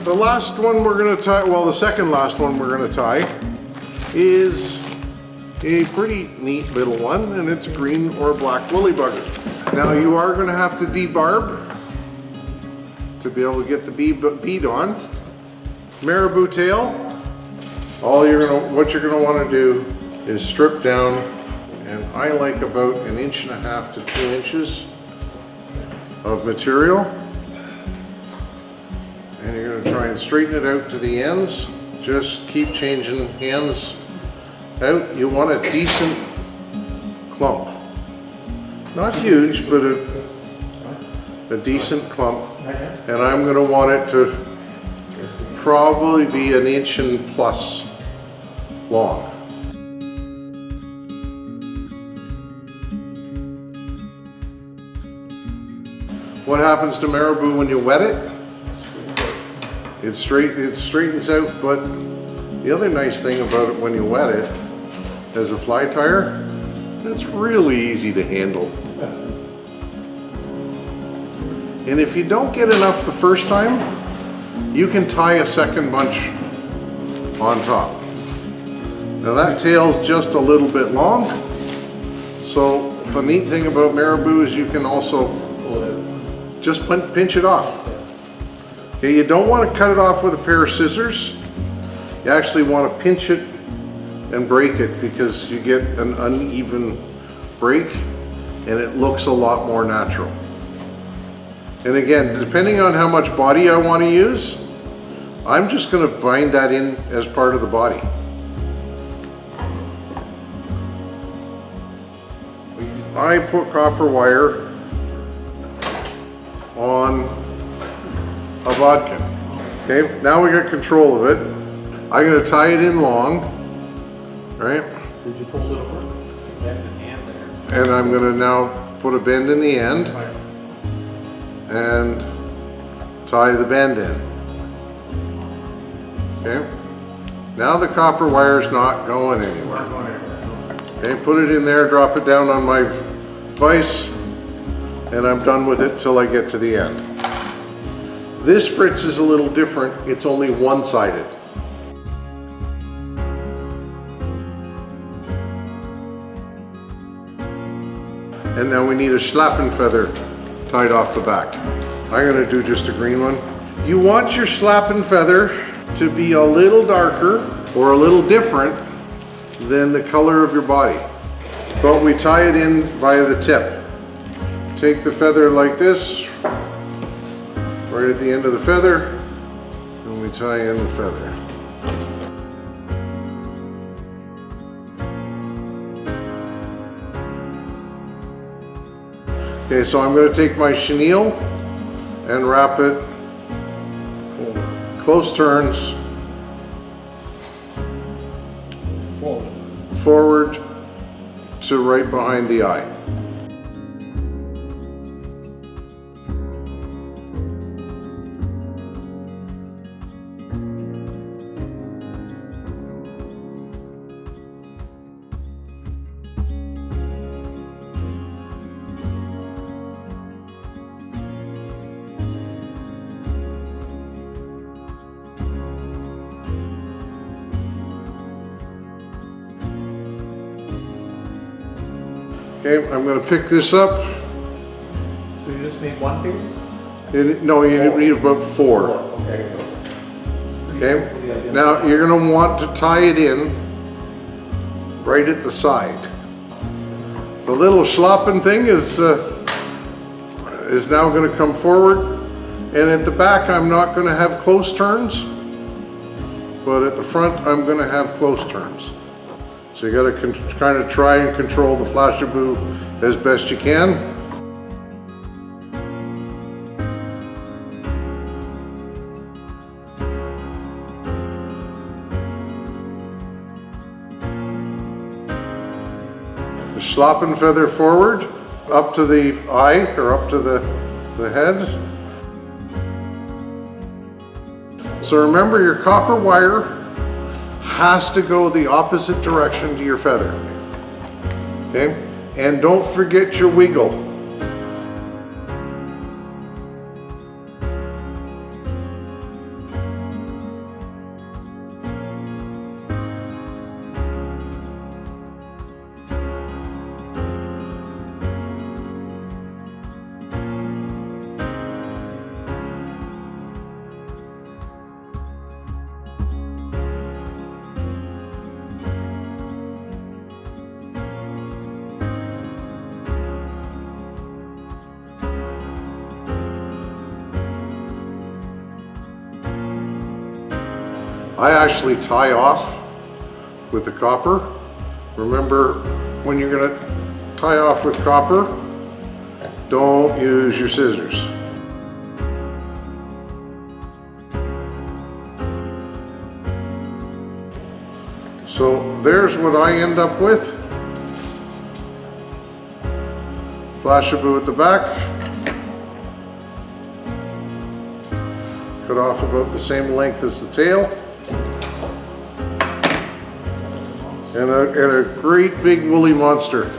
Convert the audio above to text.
The last one we're gonna tie, well, the second last one we're gonna tie is a pretty neat little one, and it's a green or black woolly bugger. Now you are gonna have to debarb to be able to get the bead on. Marabou tail, what you're gonna wanna do is strip down, and I like about 1.5 to 2 inches of material. And you're gonna try and straighten it out to the ends. Just keep changing hands out. You want a decent clump. Not huge, but a decent clump. And I'm gonna want it to probably be 1 inch and plus long. What happens to marabou when you wet it? It straightens out, but the other nice thing about it when you wet it, as a fly tire, it's really easy to handle. And if you don't get enough the first time, you can tie a second bunch on top. Now that tail's just a little bit long, so the neat thing about marabou is you can also just pinch it off. Okay, you don't want to cut it off with a pair of scissors. You actually want to pinch it and break it, because you get an uneven break and it looks a lot more natural. And again, depending on how much body I want to use, I'm just going to bind that in as part of the body. I put copper wire on a bodkin. Okay, now we got control of it. I'm going to tie it in long, right? Did you fold it over? Bend the end there. And I'm going to now put a bend in the end and tie the bend in. Okay, now the copper wire is not going anywhere. Okay, put it in there, drop it down on my vise, and I'm done with it till I get to the end. This Fritz is a little different. It's only one-sided. And now we need a schlappen feather tied off the back. I'm gonna do just a green one. You want your schlappen feather to be a little darker or a little different than the color of your body. But we tie it in via the tip. Take the feather like this, right at the end of the feather, and we tie in the feather. Okay, so I'm going to take my chenille and wrap it close turns forward to right behind the eye. Okay, I'm going to pick this up. So you just need one piece? No, you need about 4. Okay. Okay, now you're going to want to tie it in right at the side. The little schlappen thing is now going to come forward, and at the back I'm not going to have close turns, but at the front I'm going to have close turns. So you got to kind of try and control the Flashabou as best you can. The schlappen feather forward, up to the eye or up to the head. So remember, your copper wire has to go the opposite direction to your feather. Okay? And don't forget your wiggle. I actually tie off with the copper. Remember, when you're gonna tie off with copper, don't use your scissors. So there's what I end up with. Flashabou at the back. Cut off about the same length as the tail. And a great big woolly monster.